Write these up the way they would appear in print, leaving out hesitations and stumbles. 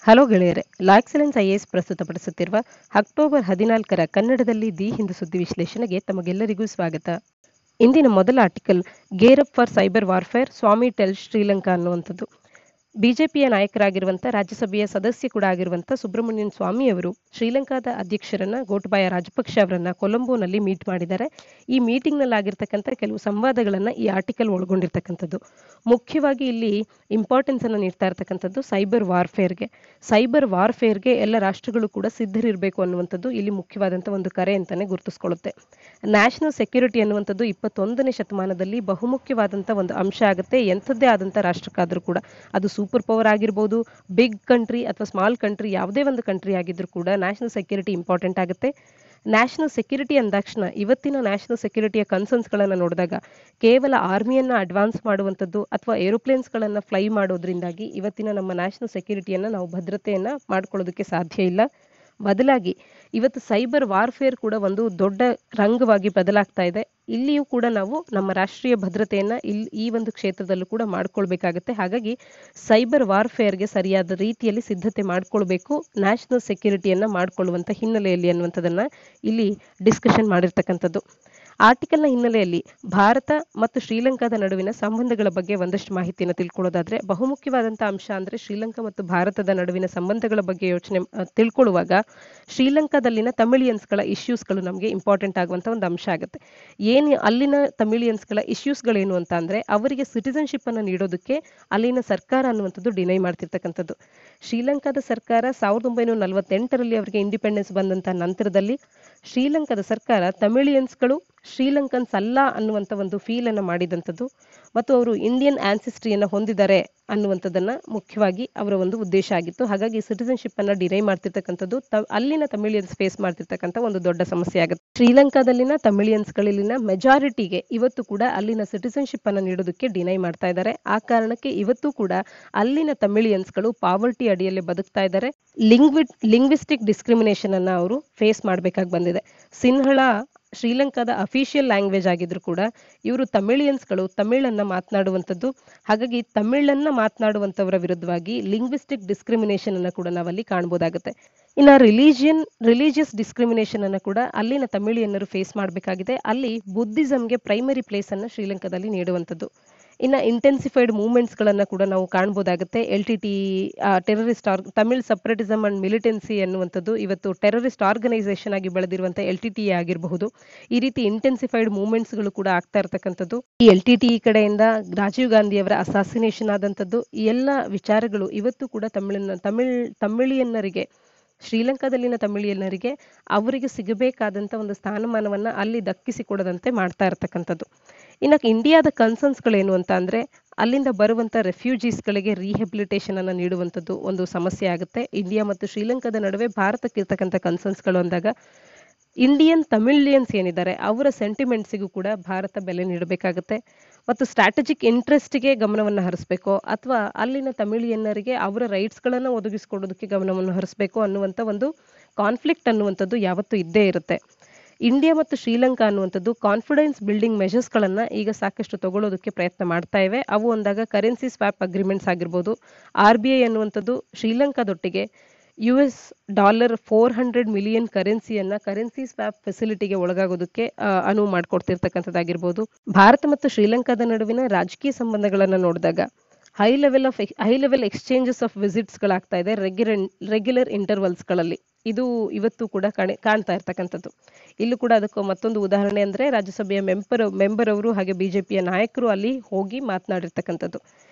Hello ಗೆಳೆಯರೆ, la excellence IAS ಪ್ರಸ್ತುತಪಡಿಸುತ್ತಿರುವ October 14ರ ಕನ್ನಡದಲ್ಲಿ ದಿ ಹಿಂದು ಸುದ್ದಿ ವಿಶ್ಲೇಷಣೆಗೆ ತಮಗೆಲ್ಲರಿಗೂ ಸ್ವಾಗತ. ಇಂದಿನ ಮೊದಲ article gear up for cyber warfare Swamy tells Sri Lanka ಅನ್ನುವಂಥದ್ದು. ಬಿಜೆಪಿಯ ನಾಯಕರಾಗಿರುವಂಥ ರಾಜ್ಯಸಭೆಯ ಸದಸ್ಯ ಕೂಡ ಆಗಿರುವಂಥ ಸುಬ್ರಹ್ಮಣ್ಯನ್ ಸ್ವಾಮಿ ಅವರು ಶ್ರೀಲಂಕಾದ ಅಧ್ಯಕ್ಷರನ್ನ ಗೋಟಬಾಯ ರಾಜಪಕ್ಷ ಅವರನ್ನ ಕೊಲಂಬೋನಲ್ಲಿ ಮೀಟ್ ಮಾಡಿದ್ದಾರೆ. ಈ ಮೀಟಿಂಗ್ನಲ್ಲಿ ಆಗಿರ್ತಕ್ಕಂಥ ಕೆಲವು ಸಂವಾದಗಳನ್ನು ಈ ಆರ್ಟಿಕಲ್ ಒಳಗೊಂಡಿರ್ತಕ್ಕಂಥದ್ದು. ಮುಖ್ಯವಾಗಿ ಇಲ್ಲಿ ಇಂಪಾರ್ಟೆನ್ಸ್ ಅನ್ನು ನೀಡ್ತಾ ಇರ್ತಕ್ಕಂಥದ್ದು ಸೈಬರ್ ವಾರ್ಫೇರ್ಗೆ ಎಲ್ಲ ರಾಷ್ಟ್ರಗಳು ಕೂಡ ಸಿದ್ಧರಿರಬೇಕು ಅನ್ನುವಂಥದ್ದು ಇಲ್ಲಿ ಮುಖ್ಯವಾದಂಥ ಒಂದು ಕರೆ ಅಂತಾನೆ ಗುರುತಿಸ್ಕೊಳ್ಳುತ್ತೆ. ನ್ಯಾಷನಲ್ ಸೆಕ್ಯೂರಿಟಿ ಅನ್ನುವಂಥದ್ದು 21ನೇ ಶತಮಾನದಲ್ಲಿ ಬಹುಮುಖ್ಯವಾದಂಥ ಒಂದು ಅಂಶ ಆಗುತ್ತೆ. ಎಂಥದ್ದೇ ಆದಂಥ ರಾಷ್ಟ್ರಕ್ಕಾದರೂ ಕೂಡ, ಅದು ಸೂಪರ್ ಪವರ್ ಆಗಿರ್ಬೋದು, ಬಿಗ್ ಕಂಟ್ರಿ ಅಥವಾ ಸ್ಮಾಲ್ ಕಂಟ್ರಿ, ಯಾವುದೇ ಒಂದು ಕಂಟ್ರಿ ಆಗಿದ್ರೂ ಕೂಡ ನ್ಯಾಷನಲ್ ಸೆಕ್ಯೂರಿಟಿ ಇಂಪಾರ್ಟೆಂಟ್ ಆಗುತ್ತೆ. ನ್ಯಾಷನಲ್ ಸೆಕ್ಯೂರಿಟಿ ಅಂದಾಕ್ಷಣ ಇವತ್ತಿನ ನ್ಯಾಷನಲ್ ಸೆಕ್ಯೂರಿಟಿಯ ಕನ್ಸರ್ನ್ಸ್ಗಳನ್ನು ನೋಡಿದಾಗ ಕೇವಲ ಆರ್ಮಿಯನ್ನು ಅಡ್ವಾನ್ಸ್ ಮಾಡುವಂಥದ್ದು ಅಥವಾ ಏರೋಪ್ಲೇನ್ಸ್ಗಳನ್ನು ಫ್ಲೈ ಮಾಡೋದ್ರಿಂದಾಗಿ ಇವತ್ತಿನ ನಮ್ಮ ನ್ಯಾಷನಲ್ ಸೆಕ್ಯೂರಿಟಿಯನ್ನು ನಾವು ಭದ್ರತೆಯನ್ನು ಮಾಡ್ಕೊಳ್ಳೋದಕ್ಕೆ ಸಾಧ್ಯ ಇಲ್ಲ. ಬದಲಾಗಿ ಇವತ್ತು ಸೈಬರ್ ವಾರ್ಫೇರ್ ಕೂಡ ಒಂದು ದೊಡ್ಡ ರಂಗವಾಗಿ ಬದಲಾಗ್ತಾ ಇದೆ. ಇಲ್ಲಿಯೂ ಕೂಡ ನಾವು ನಮ್ಮ ರಾಷ್ಟ್ರೀಯ ಭದ್ರತೆಯನ್ನು ಈ ಒಂದು ಕ್ಷೇತ್ರದಲ್ಲೂ ಕೂಡ ಮಾಡ್ಕೊಳ್ಬೇಕಾಗತ್ತೆ. ಹಾಗಾಗಿ ಸೈಬರ್ ವಾರ್ಫೇರ್ಗೆ ಸರಿಯಾದ ರೀತಿಯಲ್ಲಿ ಸಿದ್ಧತೆ ಮಾಡ್ಕೊಳ್ಬೇಕು, ನ್ಯಾಷನಲ್ ಸೆಕ್ಯೂರಿಟಿಯನ್ನು ಮಾಡ್ಕೊಳ್ಳುವಂಥ ಹಿನ್ನೆಲೆಯಲ್ಲಿ ಅನ್ನುವಂಥದ್ದನ್ನು ಇಲ್ಲಿ ಡಿಸ್ಕಷನ್ ಮಾಡಿರ್ತಕ್ಕಂಥದ್ದು. ಆರ್ಟಿಕಲ್ನ ಹಿನ್ನೆಲೆಯಲ್ಲಿ ಭಾರತ ಮತ್ತು ಶ್ರೀಲಂಕಾದ ನಡುವಿನ ಸಂಬಂಧಗಳ ಬಗ್ಗೆ ಒಂದಷ್ಟು ಮಾಹಿತಿಯನ್ನು ತಿಳ್ಕೊಳ್ಳೋದಾದ್ರೆ, ಬಹುಮುಖ್ಯವಾದಂಥ ಅಂಶ ಅಂದರೆ ಶ್ರೀಲಂಕಾ ಮತ್ತು ಭಾರತದ ನಡುವಿನ ಸಂಬಂಧಗಳ ಬಗ್ಗೆ ತಿಳ್ಕೊಳ್ಳುವಾಗ ಶ್ರೀಲಂಕಾದಲ್ಲಿನ ತಮಿಳಿಯನ್ಸ್ಗಳ ಇಶ್ಯೂಸ್ಗಳು ನಮಗೆ ಇಂಪಾರ್ಟೆಂಟ್ ಆಗುವಂಥ ಒಂದು ಅಂಶ ಆಗುತ್ತೆ. ಏನು ಅಲ್ಲಿನ ತಮಿಳಿಯನ್ಸ್ಗಳ ಇಶ್ಯೂಸ್ಗಳೇನು ಅಂತ ಅಂದರೆ, ಅವರಿಗೆ ಸಿಟಿಸನ್ಶಿಪ್ ಅನ್ನು ನೀಡೋದಕ್ಕೆ ಅಲ್ಲಿನ ಸರ್ಕಾರ ಅನ್ನುವಂಥದ್ದು ಡಿನೈ ಮಾಡ್ತಿರ್ತಕ್ಕಂಥದ್ದು. ಶ್ರೀಲಂಕಾದ ಸರ್ಕಾರ 1948ರಲ್ಲಿ ಅವರಿಗೆ ಇಂಡಿಪೆಂಡೆನ್ಸ್ ಬಂದಂಥ ನಂತರದಲ್ಲಿ ಶ್ರೀಲಂಕಾದ ಸರ್ಕಾರ ತಮಿಳಿಯನ್ಸ್ಗಳು ಶ್ರೀಲಂಕನ್ಸ್ ಅಲ್ಲ ಅನ್ನುವಂಥ ಒಂದು ಫೀಲನ್ನು ಮಾಡಿದಂಥದ್ದು ಮತ್ತು ಅವರು ಇಂಡಿಯನ್ ಆನ್ಸಿಸ್ಟ್ರಿಯನ್ನು ಹೊಂದಿದ್ದಾರೆ ಅನ್ನುವಂಥದ್ದನ್ನು ಮುಖ್ಯವಾಗಿ ಅವರ ಒಂದು ಉದ್ದೇಶ ಆಗಿತ್ತು. ಹಾಗಾಗಿ ಸಿಟಿಸನ್ಶಿಪ್ ಅನ್ನು ಡಿನೈ ಮಾಡ್ತಿರ್ತಕ್ಕಂಥದ್ದು ಅಲ್ಲಿನ ತಮಿಳಿಯನ್ಸ್ ಫೇಸ್ ಮಾಡ್ತಿರ್ತಕ್ಕಂಥ ಒಂದು ದೊಡ್ಡ ಸಮಸ್ಯೆ ಆಗುತ್ತೆ. ಶ್ರೀಲಂಕಾದಲ್ಲಿನ ತಮಿಳಿಯನ್ಸ್ಗಳಲ್ಲಿನ ಮೆಜಾರಿಟಿಗೆ ಇವತ್ತು ಕೂಡ ಅಲ್ಲಿನ ಸಿಟಿಸನ್ಶಿಪ್ ಅನ್ನು ನೀಡೋದಕ್ಕೆ ಡಿನೈ ಮಾಡ್ತಾ ಇದ್ದಾರೆ. ಆ ಕಾರಣಕ್ಕೆ ಇವತ್ತು ಕೂಡ ಅಲ್ಲಿನ ತಮಿಳಿಯನ್ಸ್ಗಳು ಪಾವರ್ಟಿ ಅಡಿಯಲ್ಲೇ ಬದುಕ್ತಾ ಇದ್ದಾರೆ. ಲಿಂಗ್ವಿಸ್ಟಿಕ್ ಡಿಸ್ಕ್ರಿಮಿನೇಷನ್ ಅನ್ನ ಅವರು ಫೇಸ್ ಮಾಡಬೇಕಾಗಿ ಬಂದಿದೆ. ಸಿನ್ಹಳ ಶ್ರೀಲಂಕಾದ ಅಫಿಷಿಯಲ್ ಲ್ಯಾಂಗ್ವೇಜ್ ಆಗಿದ್ರು ಕೂಡ ಇವರು ತಮಿಳಿಯನ್ಸ್ಗಳು ತಮಿಳನ್ನ ಮಾತನಾಡುವಂಥದ್ದು. ಹಾಗಾಗಿ ತಮಿಳನ್ನ ಮಾತನಾಡುವಂಥವರ ವಿರುದ್ಧವಾಗಿ ಲಿಂಗ್ವಿಸ್ಟಿಕ್ ಡಿಸ್ಕ್ರಿಮಿನೇಷನ್ ಅನ್ನು ಕೂಡ ನಾವಲ್ಲಿ ಕಾಣ್ಬೋದಾಗುತ್ತೆ. ಇನ್ನು ರಿಲಿಜಿಯಸ್ ಡಿಸ್ಕ್ರಿಮಿನೇಷನ್ ಅನ್ನು ಕೂಡ ಅಲ್ಲಿನ ತಮಿಳಿಯನ್ನರು ಫೇಸ್ ಮಾಡಬೇಕಾಗಿದೆ. ಅಲ್ಲಿ ಬುದ್ಧಿಸಂಗೆ ಪ್ರೈಮರಿ ಪ್ಲೇಸ್ ಅನ್ನು ಶ್ರೀಲಂಕಾದಲ್ಲಿ ನೀಡುವಂಥದ್ದು. ಇನ್ನು ಇಂಟೆನ್ಸಿಫೈಡ್ ಮೂವ್ಮೆಂಟ್ಸ್ಗಳನ್ನು ಕೂಡ ನಾವು ಕಾಣ್ಬೋದಾಗುತ್ತೆ. LTT terrorist Tamil separatism and militancy ಅನ್ನುವಂಥದ್ದು ಇವತ್ತು ಟೆರರಿಸ್ಟ್ ಆರ್ಗನೈಸೇಷನ್ ಆಗಿ ಬೆಳೆದಿರುವಂಥ LTTE ಆಗಿರಬಹುದು. ಈ ರೀತಿ ಇಂಟೆನ್ಸಿಫೈಡ್ ಮೂವ್ಮೆಂಟ್ಸ್ಗಳು ಕೂಡ ಆಗ್ತಾ ಇರ್ತಕ್ಕಂಥದ್ದು. ಈ LTTE ಕಡೆಯಿಂದ ರಾಜೀವ್ ಗಾಂಧಿ ಅವರ ಅಸಾಸಿನೇಷನ್ ಆದಂಥದ್ದು, ಈ ಎಲ್ಲ ವಿಚಾರಗಳು ಇವತ್ತು ಕೂಡ ತಮಿಳಿಯನ್ನರಿಗೆ, ಶ್ರೀಲಂಕಾದಲ್ಲಿನ ತಮಿಳಿಯನ್ನರಿಗೆ ಅವರಿಗೆ ಸಿಗಬೇಕಾದಂಥ ಒಂದು ಸ್ಥಾನಮಾನವನ್ನು ಅಲ್ಲಿ ದಕ್ಕಿಸಿಕೊಡದಂತೆ ಮಾಡ್ತಾ ಇರ್ತಕ್ಕಂಥದ್ದು. ಇನ್ನು ಇಂಡಿಯಾದ ಕನ್ಸರ್ನ್ಸ್ಗಳೇನು ಅಂತ ಅಂದರೆ, ಅಲ್ಲಿಂದ ಬರುವಂಥ ರೆಫ್ಯೂಜೀಸ್ಗಳಿಗೆ ರೀಹೆಬಿಲಿಟೇಷನ್ ಅನ್ನು ನೀಡುವಂಥದ್ದು ಒಂದು ಸಮಸ್ಯೆ ಆಗುತ್ತೆ. ಇಂಡಿಯಾ ಮತ್ತು ಶ್ರೀಲಂಕಾದ ನಡುವೆ ಭಾರತಕ್ಕಿರ್ತಕ್ಕಂಥ ಕನ್ಸರ್ನ್ಸ್ಗಳು ಅಂದಾಗ ಇಂಡಿಯನ್ ತಮಿಳಿಯನ್ಸ್ ಏನಿದ್ದಾರೆ ಅವರ ಸೆಂಟಿಮೆಂಟ್ಸಿಗೂ ಕೂಡ ಭಾರತ ಬೆಲೆ ನೀಡಬೇಕಾಗುತ್ತೆ. ಮತ್ತು ಸ್ಟ್ರಾಟಜಿಕ್ ಇಂಟ್ರೆಸ್ಟ್ಗೆ ಗಮನವನ್ನು ಹರಿಸಬೇಕು ಅಥವಾ ಅಲ್ಲಿನ ತಮಿಳಿಯನ್ನರಿಗೆ ಅವರ ರೈಟ್ಸ್ಗಳನ್ನು ಒದಗಿಸಿಕೊಡೋದಕ್ಕೆ ಗಮನವನ್ನು ಹರಿಸಬೇಕು ಅನ್ನುವಂಥ ಒಂದು ಕಾನ್ಫ್ಲಿಕ್ಟ್ ಅನ್ನುವಂಥದ್ದು ಯಾವತ್ತೂ ಇದ್ದೇ ಇರುತ್ತೆ. ಇಂಡಿಯಾ ಮತ್ತು ಶ್ರೀಲಂಕಾ ಅನ್ನುವಂಥದ್ದು ಕಾನ್ಫಿಡೆನ್ಸ್ ಬಿಲ್ಡಿಂಗ್ ಮೆಷರ್ಸ್ಗಳನ್ನು ಈಗ ಸಾಕಷ್ಟು ತಗೊಳ್ಳೋದಕ್ಕೆ ಪ್ರಯತ್ನ ಮಾಡ್ತಾ ಇವೆ. ಅವು ಅಂದಾಗ ಕರೆನ್ಸಿ ಸ್ವ್ಯಾಪ್ ಅಗ್ರಿಮೆಂಟ್ಸ್ ಆಗಿರ್ಬೋದು. RBI ಅನ್ನುವಂಥದ್ದು ಶ್ರೀಲಂಕಾದೊಟ್ಟಿಗೆ $400 ಮಿಲಿಯನ್ ಕರೆನ್ಸಿ ಸ್ವ್ಯಾಪ್ ಫೆಸಿಲಿಟಿಗೆ ಒಳಗಾಗೋದಕ್ಕೆ ಅನುವು ಮಾಡಿಕೊಡ್ತಿರ್ತಕ್ಕಂಥದ್ದಾಗಿರ್ಬೋದು. ಭಾರತ ಮತ್ತು ಶ್ರೀಲಂಕಾದ ನಡುವಿನ ರಾಜಕೀಯ ಸಂಬಂಧಗಳನ್ನು ನೋಡಿದಾಗ ಹೈ ಲೆವೆಲ್ ಎಕ್ಸ್ಚೇಂಜಸ್ ಆಫ್ ವಿಸಿಟ್ಸ್ಗಳಾಗ್ತಾ ಇದೆ ರೆಗ್ಯುಲರ್ ಇಂಟರ್ವಲ್ಸ್ಗಳಲ್ಲಿ. ಇದು ಇವತ್ತು ಕೂಡ ಕಾಣ್ತಾ ಇರ್ತಕ್ಕಂಥದ್ದು. ಇಲ್ಲೂ ಕೂಡ ಅದಕ್ಕೂ ಮತ್ತೊಂದು ಉದಾಹರಣೆ ಅಂದರೆ ರಾಜ್ಯಸಭೆಯ ಮೆಂಬರ್ ಅವರು ಹಾಗೆ BJPಯ ನಾಯಕರು ಅಲ್ಲಿ ಹೋಗಿ ಮಾತನಾಡಿರ್ತಕ್ಕಂಥದ್ದು.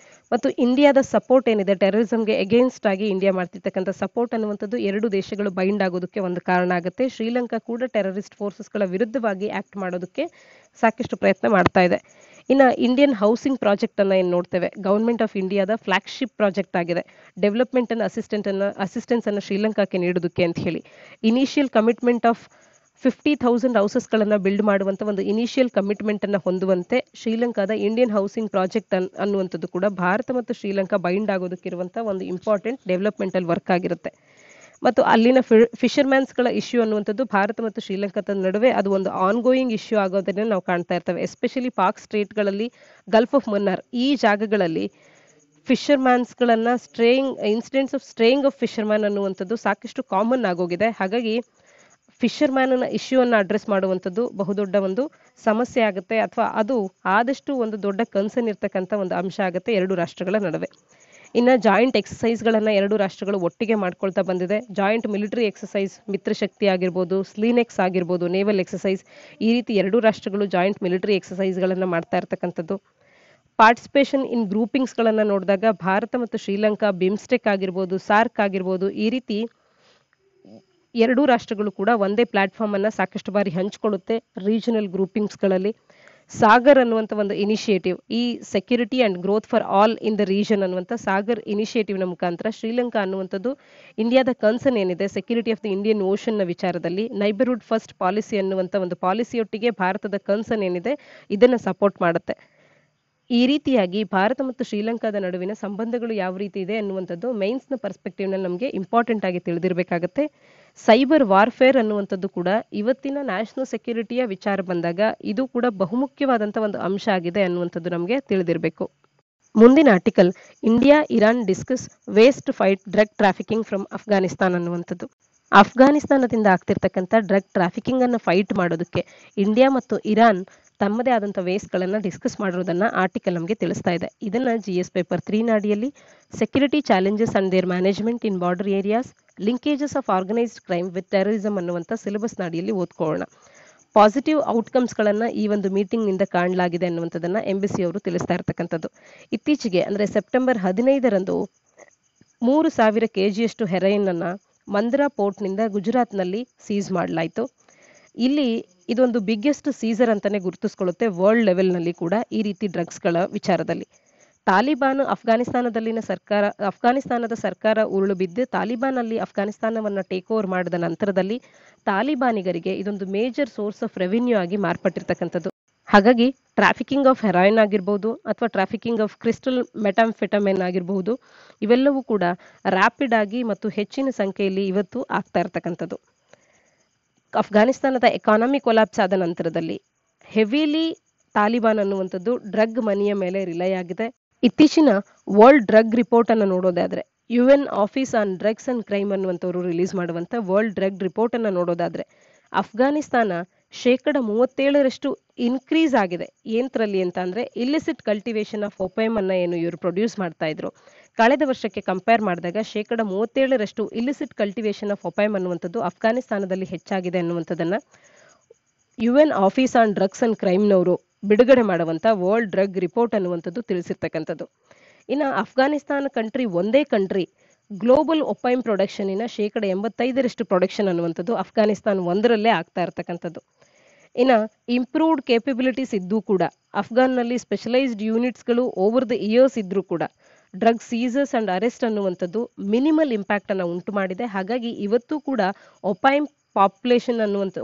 ಮತ್ತು ಇಂಡಿಯಾದ ಸಪೋರ್ಟ್ ಏನಿದೆ ಟೆರರಿಸಮ್ಗೆ ಎಗೇನ್ಸ್ಟ್ ಆಗಿ ಇಂಡಿಯಾ ಮಾಡ್ತಿರ್ತಕ್ಕಂಥ ಸಪೋರ್ಟ್ ಅನ್ನುವಂಥದ್ದು ಎರಡು ದೇಶಗಳು ಬೈಂಡ್ ಆಗೋದಕ್ಕೆ ಒಂದು ಕಾರಣ ಆಗುತ್ತೆ. ಶ್ರೀಲಂಕಾ ಕೂಡ ಟೆರರಿಸ್ಟ್ ಫೋರ್ಸಸ್ಗಳ ವಿರುದ್ಧವಾಗಿ ಆಕ್ಟ್ ಮಾಡೋದಕ್ಕೆ ಸಾಕಷ್ಟು ಪ್ರಯತ್ನ ಮಾಡ್ತಾ ಇದೆ. ಇನ್ನು ಇಂಡಿಯನ್ ಹೌಸಿಂಗ್ ಪ್ರಾಜೆಕ್ಟ್ ಅನ್ನ ಏನು ನೋಡ್ತೇವೆ, ಗವರ್ಮೆಂಟ್ ಆಫ್ ಇಂಡಿಯಾದ ಫ್ಲಾಗ್ಶಿಪ್ ಪ್ರಾಜೆಕ್ಟ್ ಆಗಿದೆ. ಡೆವಲಪ್ಮೆಂಟ್ ಅನ್ನ ಅಸಿಸ್ಟೆನ್ಸ್ ಅನ್ನು ಶ್ರೀಲಂಕಾಕ್ಕೆ ನೀಡೋದಕ್ಕೆ ಅಂತ ಹೇಳಿ ಇನಿಷಿಯಲ್ ಕಮಿಟ್ಮೆಂಟ್ ಆಫ್ 50,000 ಹೌಸಸ್ಗಳನ್ನು ಬಿಲ್ಡ್ ಮಾಡುವಂಥ ಒಂದು ಇನಿಷಿಯಲ್ ಕಮಿಟ್ಮೆಂಟ್ ಅನ್ನು ಹೊಂದುವಂತೆ ಶ್ರೀಲಂಕಾದ ಇಂಡಿಯನ್ ಹೌಸಿಂಗ್ ಪ್ರಾಜೆಕ್ಟ್ ಅನ್ನುವಂಥದ್ದು ಕೂಡ ಭಾರತ ಮತ್ತು ಶ್ರೀಲಂಕಾ ಬೈಂಡ್ ಆಗೋದಕ್ಕಿರುವಂಥ ಒಂದು ಇಂಪಾರ್ಟೆಂಟ್ ಡೆವಲಪ್ಮೆಂಟಲ್ ವರ್ಕ್ ಆಗಿರುತ್ತೆ. ಮತ್ತು ಅಲ್ಲಿನ ಫಿಶರ್ಮ್ಯಾನ್ಸ್ಗಳ ಇಶ್ಯೂ ಅನ್ನುವಂಥದ್ದು ಭಾರತ ಮತ್ತು ಶ್ರೀಲಂಕಾದ ನಡುವೆ ಅದು ಒಂದು ಆನ್ಗೋಯಿಂಗ್ ಇಶ್ಯೂ ಆಗೋದನ್ನ ನಾವು ಕಾಣ್ತಾ ಇರ್ತೇವೆ. ಎಸ್ಪೆಷಲಿ ಪಾಕ್ ಸ್ಟೇಟ್ಗಳಲ್ಲಿ, ಗಲ್ಫ್ ಆಫ್ ಮನ್ನಾರ್ ಈ ಜಾಗಗಳಲ್ಲಿ ಫಿಶರ್ಮ್ಯಾನ್ಸ್ಗಳನ್ನ incidents of straying of fisherman ಅನ್ನುವಂಥದ್ದು ಸಾಕಷ್ಟು ಕಾಮನ್ ಆಗೋಗಿದೆ. ಹಾಗಾಗಿ ಫಿಶರ್ಮ್ಯಾನ್ನ ಇಶ್ಯೂ ಅನ್ನ ಅಡ್ರೆಸ್ ಮಾಡುವಂಥದ್ದು ಬಹುದೊಡ್ಡ ಒಂದು ಸಮಸ್ಯೆ ಆಗುತ್ತೆ, ಅಥವಾ ಅದು ಆದಷ್ಟು ಒಂದು ದೊಡ್ಡ ಕನ್ಸರ್ನ್ ಇರ್ತಕ್ಕಂಥ ಒಂದು ಅಂಶ ಆಗುತ್ತೆ ಎರಡು ರಾಷ್ಟ್ರಗಳ ನಡುವೆ. ಇನ್ನು ಜಾಯಿಂಟ್ ಎಕ್ಸಸೈಸ್ಗಳನ್ನ ಎರಡು ರಾಷ್ಟ್ರಗಳು ಒಟ್ಟಿಗೆ ಮಾಡ್ಕೊಳ್ತಾ ಬಂದಿದೆ. ಜಾಯಿಂಟ್ ಮಿಲಿಟರಿ ಎಕ್ಸಸೈಸ್ ಮಿತ್ರಶಕ್ತಿ ಆಗಿರ್ಬೋದು, ಸ್ಲೀನೆಕ್ಸ್ ಆಗಿರ್ಬೋದು, ನೇವಲ್ ಎಕ್ಸಸೈಸ್, ಈ ರೀತಿ ಎರಡು ರಾಷ್ಟ್ರಗಳು ಜಾಯಿಂಟ್ ಮಿಲಿಟರಿ ಎಕ್ಸಸೈಸ್ಗಳನ್ನ ಮಾಡ್ತಾ ಇರ್ತಕ್ಕಂಥದ್ದು. ಪಾರ್ಟಿಸಿಪೇಷನ್ ಇನ್ ಗ್ರೂಪಿಂಗ್ಸ್ಗಳನ್ನು ನೋಡಿದಾಗ ಭಾರತ ಮತ್ತು ಶ್ರೀಲಂಕಾ, ಬಿಮ್ಸ್ಟೆಕ್ ಆಗಿರ್ಬೋದು, ಸಾರ್ಕ್ ಆಗಿರ್ಬೋದು, ಈ ರೀತಿ ಎರಡೂ ರಾಷ್ಟ್ರಗಳು ಕೂಡ ಒಂದೇ ಪ್ಲಾಟ್ಫಾರ್ಮ್ ಅನ್ನ ಸಾಕಷ್ಟು ಬಾರಿ ಹಂಚಿಕೊಳ್ಳುತ್ತೆ ರೀಜನಲ್ ಗ್ರೂಪಿಂಗ್ಸ್ಗಳಲ್ಲಿ. ಸಾಗರ್ ಅನ್ನುವಂಥ ಒಂದು ಇನಿಷಿಯೇಟಿವ್, ಈ security and growth for all in the region ಅನ್ನುವಂಥ ಸಾಗರ್ ಇನಿಷಿಯೇಟಿವ್ನ ಮುಖಾಂತರ ಶ್ರೀಲಂಕಾ ಅನ್ನುವಂಥದ್ದು ಇಂಡಿಯಾದ ಕನ್ಸರ್ನ್ ಏನಿದೆ ಸೆಕ್ಯೂರಿಟಿ ಆಫ್ ದ ಇಂಡಿಯನ್ ಓಷನ್ನ ವಿಚಾರದಲ್ಲಿ, ನೈಬರ್ಹುಡ್ ಫಸ್ಟ್ ಪಾಲಿಸಿ ಅನ್ನುವಂಥ ಒಂದು ಪಾಲಿಸಿಯೊಟ್ಟಿಗೆ ಭಾರತದ ಕನ್ಸರ್ನ್ ಏನಿದೆ ಇದನ್ನ ಸಪೋರ್ಟ್ ಮಾಡುತ್ತೆ. ಈ ರೀತಿಯಾಗಿ ಭಾರತ ಮತ್ತು ಶ್ರೀಲಂಕಾದ ನಡುವಿನ ಸಂಬಂಧಗಳು ಯಾವ ರೀತಿ ಇದೆ ಅನ್ನುವಂಥದ್ದು ಮೈನ್ಸ್ನ ಪರ್ಸ್ಪೆಕ್ಟಿವ್ನಲ್ಲಿ ನಮಗೆ ಇಂಪಾರ್ಟೆಂಟ್ ಆಗಿ ತಿಳಿದಿರಬೇಕಾಗತ್ತೆ. ಸೈಬರ್ ವಾರ್ಫೇರ್ ಅನ್ನುವಂಥದ್ದು ಕೂಡ ಇವತ್ತಿನ ನ್ಯಾಷನಲ್ ಸೆಕ್ಯೂರಿಟಿಯ ವಿಚಾರ ಬಂದಾಗ ಇದು ಕೂಡ ಬಹುಮುಖ್ಯವಾದಂಥ ಒಂದು ಅಂಶ ಆಗಿದೆ ಅನ್ನುವಂಥದ್ದು ನಮಗೆ ತಿಳಿದಿರಬೇಕು. ಮುಂದಿನ article, India Iran discuss ways to fight drug trafficking from Afghanistan ಅನ್ನುವಂಥದ್ದು. ಅಫ್ಘಾನಿಸ್ತಾನದಿಂದ ಆಗ್ತಿರ್ತಕ್ಕಂಥ ಡ್ರಗ್ ಟ್ರಾಫಿಕಿಂಗ್ ಅನ್ನು ಫೈಟ್ ಮಾಡೋದಕ್ಕೆ ಇಂಡಿಯಾ ಮತ್ತು ಇರಾನ್ ತಮ್ಮದೇ ಆದಂಥ ವೇಸ್ಗಳನ್ನು ಡಿಸ್ಕಸ್ ಮಾಡಿರೋದನ್ನ ಆರ್ಟಿಕಲ್ ನಮಗೆ ತಿಳಿಸ್ತಾ ಇದೆ. ಇದನ್ನ GS ಪೇಪರ್ 3 ನಾಡಿಯಲ್ಲಿ security challenges and their management in border areas, linkages of organised crime with terrorism ಅನ್ನುವಂಥ ಸಿಲೆಬಸ್ ನಾಡಿಯಲ್ಲಿ ಓದ್ಕೊಳ್ಳೋಣ. ಪಾಸಿಟಿವ್ ಔಟ್ಕಮ್ಸ್ಗಳನ್ನು ಈ ಒಂದು ಮೀಟಿಂಗ್ನಿಂದ ಕಾಣಲಾಗಿದೆ ಅನ್ನುವಂಥದ್ದನ್ನ ಎಂಬಸಿ ಅವರು ತಿಳಿಸ್ತಾ ಇರ್ತಕ್ಕಂಥದ್ದು. ಇತ್ತೀಚೆಗೆ ಅಂದರೆ ಸೆಪ್ಟೆಂಬರ್ 15ರಂದು 3000 kgಯಷ್ಟು ಹೆರೈನ್ ಅನ್ನ ಮಂದ್ರಾ ಪೋರ್ಟ್ನಿಂದ ಗುಜರಾತ್ನಲ್ಲಿ ಸೀಸ್ ಮಾಡಲಾಯಿತು. ಇಲ್ಲಿ ಇದೊಂದು ಬಿಗ್ಗೆಸ್ಟ್ ಸೀಸರ್ ಅಂತಾನೆ ಗುರುತಿಸ್ಕೊಳ್ಳುತ್ತೆ ವರ್ಲ್ಡ್ ಲೆವೆಲ್ನಲ್ಲಿ ಕೂಡ ಈ ರೀತಿ ಡ್ರಗ್ಸ್ಗಳ ವಿಚಾರದಲ್ಲಿ. ತಾಲಿಬಾನ್ ಅಫ್ಘಾನಿಸ್ತಾನದ ಸರ್ಕಾರ ಉರುಳು ಬಿದ್ದು ತಾಲಿಬಾನ್ ಅಲ್ಲಿ ಅಫ್ಘಾನಿಸ್ತಾನವನ್ನ ಟೇಕ್ ಓವರ್ ಮಾಡಿದ ನಂತರದಲ್ಲಿ ತಾಲಿಬಾನಿಗರಿಗೆ ಇದೊಂದು ಮೇಜರ್ ಸೋರ್ಸ್ ಆಫ್ ರೆವಿನ್ಯೂ ಆಗಿ ಮಾರ್ಪಟ್ಟಿರ್ತಕ್ಕಂಥದ್ದು. ಹಾಗಾಗಿ ಟ್ರಾಫಿಕಿಂಗ್ ಆಫ್ ಹೆರಾಯಿನ್ ಆಗಿರ್ಬೋದು ಅಥವಾ ಟ್ರಾಫಿಕಿಂಗ್ ಆಫ್ ಕ್ರಿಸ್ಟಲ್ ಮೆಟಾಂಫೆಟಮಿನ್ ಆಗಿರಬಹುದು, ಇವೆಲ್ಲವೂ ಕೂಡ ರ್ಯಾಪಿಡ್ ಆಗಿ ಮತ್ತು ಹೆಚ್ಚಿನ ಸಂಖ್ಯೆಯಲ್ಲಿ ಇವತ್ತು ಆಗ್ತಾ ಇರ್ತಕ್ಕಂಥದ್ದು. ಅಫ್ಘಾನಿಸ್ತಾನದ ಎಕಾನಮಿ ಕೊಲಾಪ್ಸ್ ಆದ ನಂತರದಲ್ಲಿ ಹೆವಿಲಿ ತಾಲಿಬಾನ್ ಅನ್ನುವಂಥದ್ದು ಡ್ರಗ್ ಮನಿಯ ಮೇಲೆ ರಿಲೈ ಆಗಿದೆ. ಇತ್ತೀಚಿನ ವರ್ಲ್ಡ್ ಡ್ರಗ್ ರಿಪೋರ್ಟ್ ಅನ್ನು ನೋಡೋದಾದ್ರೆ, UN office on drugs and crime ಅನ್ನುವಂಥವ್ರು ರಿಲೀಸ್ ಮಾಡುವಂಥ ವರ್ಲ್ಡ್ ಡ್ರಗ್ ರಿಪೋರ್ಟ್ ಅನ್ನು ನೋಡೋದಾದ್ರೆ ಅಫ್ಘಾನಿಸ್ತಾನ 37% ಇನ್ಕ್ರೀಸ್ ಆಗಿದೆ. ಏಂತ್ರಲ್ಲಿ ಅಂತ ಅಂದ್ರೆ ಇಲ್ಲಿಸಿಟ್ ಕಲ್ಟಿವೇಶನ್ ಆಫ್ ಒಪೈಮ್ ಅನ್ನ ಏನು ಇವರು ಪ್ರೊಡ್ಯೂಸ್ ಮಾಡ್ತಾ ಇದ್ರು, ಕಳೆದ ವರ್ಷಕ್ಕೆ ಕಂಪೇರ್ ಮಾಡಿದಾಗ 37% ಇಲ್ಲಿಸಿಟ್ ಕಲ್ಟಿವೇಶನ್ ಆಫ್ ಒಪೈಮ್ ಅನ್ನುವಂಥದ್ದು ಅಫ್ಘಾನಿಸ್ತಾನದಲ್ಲಿ ಹೆಚ್ಚಾಗಿದೆ ಅನ್ನುವಂಥದ್ದನ್ನ UN office on drugs and ಕ್ರೈಮ್ನವರು ಬಿಡುಗಡೆ ಮಾಡುವಂತ ವರ್ಲ್ಡ್ ಡ್ರಗ್ ರಿಪೋರ್ಟ್ ಅನ್ನುವಂಥದ್ದು ತಿಳಿಸಿರ್ತಕ್ಕಂಥದ್ದು. ಇನ್ನು ಅಫ್ಘಾನಿಸ್ತಾನ ಕಂಟ್ರಿ ಒಂದೇ ಕಂಟ್ರಿ ಗ್ಲೋಬಲ್ ಒಪೈಮ್ ಪ್ರೊಡಕ್ಷನಿನ 85% ಪ್ರೊಡಕ್ಷನ್ ಅನ್ನುವಂಥದ್ದು ಅಫ್ಘಾನಿಸ್ತಾನ ಒಂದರಲ್ಲೇ ಆಗ್ತಾ ಇರ್ತಕ್ಕಂಥದ್ದು. ಇನ್ನು ಇಂಪ್ರೂವ್ಡ್ ಕೇಪಬಿಲಿಟೀಸ್ ಇದ್ದೂ ಕೂಡ ಅಫ್ಘಾನ್ನಲ್ಲಿ ಸ್ಪೆಷಲೈಸ್ಡ್ ಯೂನಿಟ್ಸ್ಗಳು ಓವರ್ ದ ಇಯರ್ಸ್ ಇದ್ರೂ ಕೂಡ ಡ್ರಗ್ ಸೀಸರ್ಸ್ ಅಂಡ್ ಅರೆಸ್ಟ್ ಅನ್ನುವಂಥದ್ದು ಮಿನಿಮಲ್ ಇಂಪ್ಯಾಕ್ಟ್ ಅನ್ನು ಉಂಟು ಮಾಡಿದೆ. ಹಾಗಾಗಿ ಇವತ್ತು ಕೂಡ ಒಪೈಮ್ ಪಾಪ್ಯುಲೇಷನ್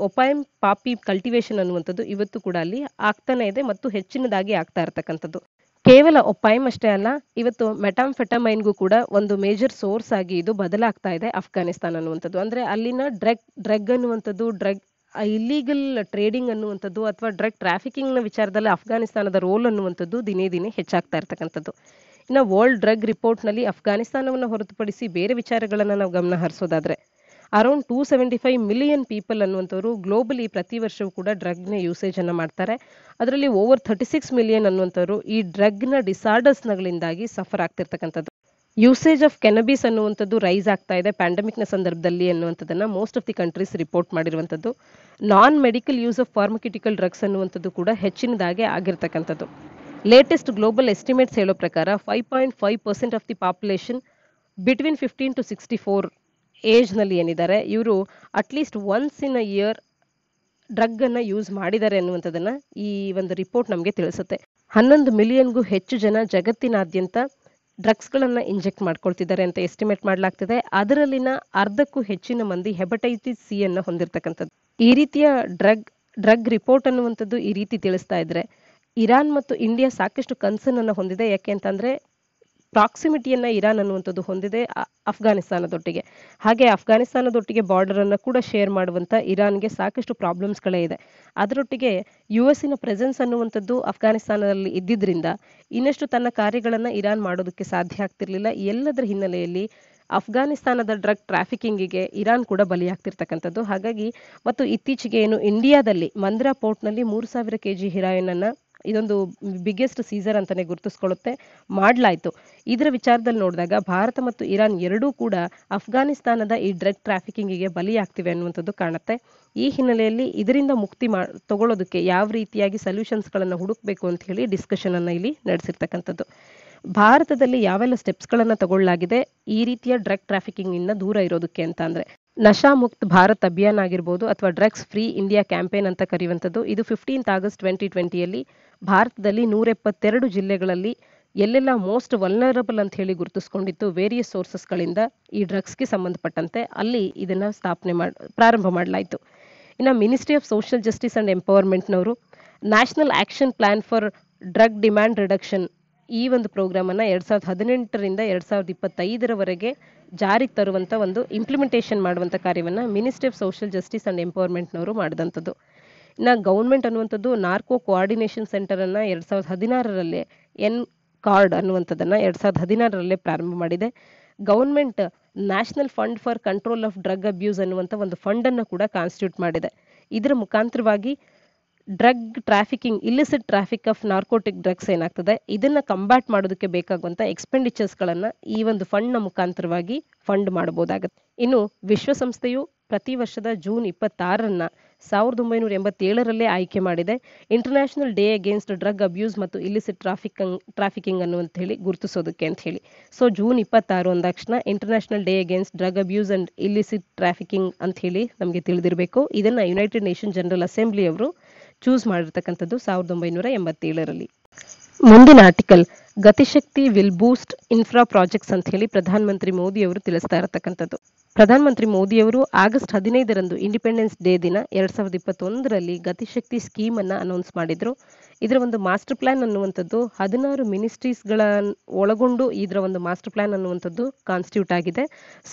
ಒಪೈಮ್ ಪಾಪಿ ಕಲ್ಟಿವೇಶನ್ ಅನ್ನುವಂಥದ್ದು ಇವತ್ತು ಕೂಡ ಅಲ್ಲಿ ಆಗ್ತಾನೆ ಇದೆ ಮತ್ತು ಹೆಚ್ಚಿನದಾಗಿ ಆಗ್ತಾ ಇರ್ತಕ್ಕಂಥದ್ದು. ಕೇವಲ ಒಪೈಮ್ ಅಷ್ಟೇ ಅಲ್ಲ, ಇವತ್ತು ಮೆಟಾಂಫೆಟಮೈನ್ಗೂ ಕೂಡ ಒಂದು ಮೇಜರ್ ಸೋರ್ಸ್ ಆಗಿ ಇದು ಬದಲಾಗ್ತಾ ಇದೆ ಅಫ್ಘಾನಿಸ್ತಾನ ಅನ್ನುವಂಥದ್ದು. ಅಂದ್ರೆ ಅಲ್ಲಿನ ಡ್ರಗ್ ಅನ್ನುವಂಥದ್ದು ಇಲ್ಲೀಗಲ್ ಟ್ರೇಡಿಂಗ್ ಅನ್ನುವಂಥದ್ದು ಅಥವಾ ಡ್ರಗ್ ಟ್ರಾಫಿಕಿಂಗ್ ನ ವಿಚಾರದಲ್ಲಿ ಅಫ್ಘಾನಿಸ್ತಾನದ ರೋಲ್ ಅನ್ನುವಂಥದ್ದು ದಿನೇ ದಿನೇ ಹೆಚ್ಚಾಗ್ತಾ ಇರ್ತಕ್ಕಂಥದ್ದು. ಇನ್ನು ವರ್ಲ್ಡ್ ಡ್ರಗ್ ರಿಪೋರ್ಟ್ ನಲ್ಲಿ ಅಫ್ಘಾನಿಸ್ತಾನವನ್ನು ಹೊರತುಪಡಿಸಿ ಬೇರೆ ವಿಚಾರಗಳನ್ನ ನಾವು ಗಮನ ಹರಿಸೋದಾದ್ರೆ ಅರೌಂಡ್ 275 ಮಿಲಿಯನ್ ಪೀಪಲ್ ಅನ್ನುವಂಥವ್ರು ಗ್ಲೋಬಲಿ ಪ್ರತಿ ವರ್ಷವೂ ಕೂಡ ಡ್ರಗ್ನ ಯೂಸೇಜ್ ಅನ್ನ ಮಾಡ್ತಾರೆ. ಅದರಲ್ಲಿ ಓವರ್ 36 ಮಿಲಿಯನ್ ಅನ್ನುವಂಥವ್ರು ಈ ಡ್ರಗ್ನ ಡಿಸಾರ್ಡರ್ಸ್ಗಳಿಂದಾಗಿ ಸಫರ್ ಆಗ್ತಿರ್ತಕ್ಕಂಥದ್ದು. ಯೂಸೇಜ್ ಆಫ್ ಕೆನಬಿಸ್ ಅನ್ನುವಂಥದ್ದು ರೈಸ್ ಆಗ್ತಾ ಇದೆ ಪ್ಯಾಂಡಮಿಕ್ನ ಸಂದರ್ಭದಲ್ಲಿ ಅನ್ನುವಂಥದ್ದನ್ನ most of the countries report ಮಾಡಿರುವಂಥದ್ದು. ನಾನ್ ಮೆಡಿಕಲ್ ಯೂಸ್ ಆಫ್ ಫಾರ್ಮಕ್ಯೂಟಿಕಲ್ ಡ್ರಗ್ಸ್ ಅನ್ನುವಂಥದ್ದು ಕೂಡ ಹೆಚ್ಚಿನದಾಗೆ ಆಗಿರ್ತಕ್ಕಂಥದ್ದು. ಲೇಟೆಸ್ಟ್ ಗ್ಲೋಬಲ್ ಎಸ್ಟಿಮೇಟ್ಸ್ ಹೇಳೋ ಪ್ರಕಾರ 5.5% of the population between 15 to 64 age ನಲ್ಲಿ ಏನಿದ್ದಾರೆ ಇವರು at least once in a year drug ಅನ್ನ ಯೂಸ್ ಮಾಡಿದ್ದಾರೆ ಅನ್ನುವಂಥದ್ದನ್ನ ಈ ಒಂದು ರಿಪೋರ್ಟ್ ನಮಗೆ ತಿಳಿಸುತ್ತೆ. 11 ಮಿಲಿಯನ್ಗೂ ಹೆಚ್ಚು ಜನ ಜಗತ್ತಿನಾದ್ಯಂತ ಡ್ರಗ್ಸ್ ಗಳನ್ನ ಇಂಜೆಕ್ಟ್ ಮಾಡ್ಕೊಳ್ತಿದ್ದಾರೆ ಅಂತ ಎಸ್ಟಿಮೇಟ್ ಮಾಡಲಾಗ್ತಿದೆ. ಅದರಲ್ಲಿನ ಅರ್ಧಕ್ಕೂ ಹೆಚ್ಚಿನ ಮಂದಿ ಹೆಪಟೈಟಿಸ್ C ಅನ್ನ ಹೊಂದಿರತಕ್ಕಂಥದ್ದು. ಈ ರೀತಿಯ ಡ್ರಗ್ ರಿಪೋರ್ಟ್ ಅನ್ನುವಂಥದ್ದು ಈ ರೀತಿ ತಿಳಿಸ್ತಾ ಇದ್ರೆ ಇರಾನ್ ಮತ್ತು ಇಂಡಿಯಾ ಸಾಕಷ್ಟು ಕನ್ಸರ್ನ್ ಅನ್ನ ಹೊಂದಿದೆ. ಯಾಕೆ ಅಂತಂದ್ರೆ ಪ್ರಾಕ್ಸಿಮಿಟಿಯನ್ನ ಇರಾನ್ ಅನ್ನುವಂಥದ್ದು ಹೊಂದಿದೆ ಅಫ್ಘಾನಿಸ್ತಾನದೊಟ್ಟಿಗೆ. ಹಾಗೆ ಅಫ್ಘಾನಿಸ್ತಾನದೊಟ್ಟಿಗೆ ಬಾರ್ಡರ್ ಅನ್ನ ಕೂಡ ಶೇರ್ ಮಾಡುವಂತ ಇರಾನ್ಗೆ ಸಾಕಷ್ಟು ಪ್ರಾಬ್ಲಮ್ಸ್ಗಳೇ ಇದೆ. ಅದರೊಟ್ಟಿಗೆ ಯುಎಸ್ನ ಪ್ರೆಸೆನ್ಸ್ ಅನ್ನುವಂಥದ್ದು ಅಫ್ಘಾನಿಸ್ತಾನದಲ್ಲಿ ಇದ್ದಿದ್ರಿಂದ ಇನ್ನಷ್ಟು ತನ್ನ ಕಾರ್ಯಗಳನ್ನ ಇರಾನ್ ಮಾಡೋದಕ್ಕೆ ಸಾಧ್ಯ ಆಗ್ತಿರ್ಲಿಲ್ಲ. ಎಲ್ಲದರ ಹಿನ್ನೆಲೆಯಲ್ಲಿ ಅಫ್ಘಾನಿಸ್ತಾನದ ಡ್ರಗ್ ಟ್ರಾಫಿಕಿಂಗಿಗೆ ಇರಾನ್ ಕೂಡ ಬಲಿಯಾಗ್ತಿರ್ತಕ್ಕಂಥದ್ದು. ಹಾಗಾಗಿ ಮತ್ತು ಇತ್ತೀಚೆಗೆ ಏನು ಇಂಡಿಯಾದಲ್ಲಿ ಮಂದ್ರಾ ಪೋರ್ಟ್ನಲ್ಲಿ 3,000 kg ಹಿರಾಯಿನ್ ಅನ್ನ ಇದೊಂದು ಬಿಗ್ಗೆಸ್ಟ್ ಸೀಸರ್ ಅಂತಾನೆ ಗುರುತಿಸ್ಕೊಳ್ಳುತ್ತೆ ಮಾಡಲಾಯಿತು. ಇದರ ವಿಚಾರದಲ್ಲಿ ನೋಡಿದಾಗ ಭಾರತ ಮತ್ತು ಇರಾನ್ ಎರಡೂ ಕೂಡ ಅಫ್ಘಾನಿಸ್ತಾನದ ಈ ಡ್ರಗ್ ಟ್ರಾಫಿಕಿಂಗಿಗೆ ಬಲಿಯಾಗ್ತಿವೆ ಅನ್ನುವಂಥದ್ದು ಕಾಣುತ್ತೆ. ಈ ಹಿನ್ನೆಲೆಯಲ್ಲಿ ಇದರಿಂದ ಮುಕ್ತಿ ತಗೊಳ್ಳೋದಕ್ಕೆ ಯಾವ ರೀತಿಯಾಗಿ ಸೊಲ್ಯೂಷನ್ಸ್ಗಳನ್ನು ಹುಡುಕಬೇಕು ಅಂತ ಹೇಳಿ ಡಿಸ್ಕಷನ್ ಅನ್ನ ಇಲ್ಲಿ ನಡೆಸಿರ್ತಕ್ಕಂಥದ್ದು. ಭಾರತದಲ್ಲಿ ಯಾವೆಲ್ಲ ಸ್ಟೆಪ್ಸ್ಗಳನ್ನು ತಗೊಳ್ಳಲಾಗಿದೆ ಈ ರೀತಿಯ ಡ್ರಗ್ ಟ್ರಾಫಿಕಿಂಗ್ ಇಂದ ದೂರ ಇರೋದಕ್ಕೆ ಅಂತ ಅಂದ್ರೆ ನಶಾ ಮುಕ್ತ್ ಭಾರತ್ ಅಭಿಯಾನ್ ಆಗಿರ್ಬೋದು ಅಥವಾ ಡ್ರಗ್ಸ್ ಫ್ರೀ ಇಂಡಿಯಾ ಕ್ಯಾಂಪೇನ್ ಅಂತ ಕರೆಯುವಂಥದ್ದು. ಇದು 15 ಆಗಸ್ಟ್ 2020ಯಲ್ಲಿ ಭಾರತದಲ್ಲಿ 172 ಜಿಲ್ಲೆಗಳಲ್ಲಿ ಎಲ್ಲೆಲ್ಲ ಮೋಸ್ಟ್ ವಲ್ನರಬಲ್ ಅಂತ ಹೇಳಿ ಗುರುತಿಸ್ಕೊಂಡಿತ್ತು ವೇರಿಯಸ್ ಸೋರ್ಸಸ್ಗಳಿಂದ ಈ ಡ್ರಗ್ಸ್ಗೆ ಸಂಬಂಧಪಟ್ಟಂತೆ ಅಲ್ಲಿ ಇದನ್ನ ಪ್ರಾರಂಭ ಮಾಡಲಾಯಿತು. ಇನ್ನು ministry of social justice and ಎಂಪವರ್ಮೆಂಟ್ನವರು national action plan for drug demand reduction ಈ ಒಂದು ಪ್ರೋಗ್ರಾಮ್ ಅನ್ನ 2018ರಿಂದ 2025ರವರೆಗೆ ಜಾರಿಗೆ ತರುವಂತ ಒಂದು ಇಂಪ್ಲಿಮೆಂಟೇಷನ್ ಮಾಡುವಂತ ಕಾರ್ಯವನ್ನ ministry of social justice and ಎಂಪವರ್ಮೆಂಟ್ನವರು ಮಾಡಿದಂಥದ್ದು. ಇನ್ನು ಗೌರ್ಮೆಂಟ್ ಅನ್ನುವಂಥದ್ದು ನಾರ್ಕೋ ಕೋಆರ್ಡಿನೇಷನ್ ಸೆಂಟರ್ ಅನ್ನ 2016ರಲ್ಲೇ ಕಾರ್ಡ್ ಅನ್ನುವಂಥದ್ದನ್ನ 2016ರಲ್ಲೇ ಪ್ರಾರಂಭ ಮಾಡಿದೆ. Government national fund for control of drug abuse ಅನ್ನುವಂಥ ಒಂದು ಫಂಡ್ ಅನ್ನು ಕೂಡ ಕಾನ್ಸ್ಟಿಟ್ಯೂಟ್ ಮಾಡಿದೆ. ಇದರ ಮುಖಾಂತರವಾಗಿ drug trafficking illicit traffic of narcotic drugs ಏನಾಗ್ತದೆ ಇದನ್ನ ಕಂಬ್ಯಾಟ್ ಮಾಡೋದಕ್ಕೆ ಬೇಕಾಗುವಂತ ಎಕ್ಸ್ಪೆಂಡಿಚರ್ಸ್ಗಳನ್ನ ಈ ಒಂದು ಫಂಡ್ನ ಮುಖಾಂತರವಾಗಿ ಫಂಡ್ ಮಾಡಬಹುದಾಗುತ್ತೆ. ಇನ್ನು ವಿಶ್ವಸಂಸ್ಥೆಯು ಪ್ರತಿ ವರ್ಷದ ಜೂನ್ 26ರನ್ನ 1987ರಲ್ಲೇ ಆಯ್ಕೆ ಮಾಡಿದೆ international day against drug abuse ಮತ್ತು ಇಲ್ಲಿಸಿಟ್ ಟ್ರಾಫಿಕಿಂಗ್ ಅನ್ನುವಂತ ಹೇಳಿ ಗುರುತಿಸೋದಕ್ಕೆ ಅಂತ ಹೇಳಿ. ಸೊ ಜೂನ್ 26 ಅಂದಾಕ್ಷಣ international day against drug abuse and illicit trafficking ಅಂತ ಹೇಳಿ ನಮಗೆ ತಿಳಿದಿರಬೇಕು. ಇದನ್ನ ಯುನೈಟೆಡ್ ನೇಷನ್ ಜನರಲ್ ಅಸೆಂಬ್ಲಿ ಅವರು ಚೂಸ್ ಮಾಡಿರ್ತಕ್ಕಂಥದ್ದು 1987ರಲ್ಲಿ. ಮುಂದಿನ article Gatishakti will boost infra projects ಅಂತ ಹೇಳಿ ಪ್ರಧಾನಮಂತ್ರಿ ಮೋದಿ ಅವರು ತಿಳಿಸ್ತಾ ಇರತಕ್ಕಂಥದ್ದು. ಪ್ರಧಾನಮಂತ್ರಿ ಮೋದಿಯವರು ಆಗಸ್ಟ್ 15ರಂದು ಇಂಡಿಪೆಂಡೆನ್ಸ್ ಡೇ ದಿನ 2021ರಲ್ಲಿ ಗತಿಶಕ್ತಿ ಸ್ಕೀಮ್ ಅನ್ನ ಅನೌನ್ಸ್ ಮಾಡಿದ್ರು. ಇದರ ಒಂದು ಮಾಸ್ಟರ್ ಪ್ಲಾನ್ ಅನ್ನುವಂಥದ್ದು 16 ಮಿನಿಸ್ಟ್ರೀಸ್ಗಳ ಒಳಗೊಂಡು ಇದರ ಒಂದು ಮಾಸ್ಟರ್ ಪ್ಲಾನ್ ಅನ್ನುವಂಥದ್ದು ಕಾನ್ಸ್ಟಿಟ್ಯೂಟ್ ಆಗಿದೆ.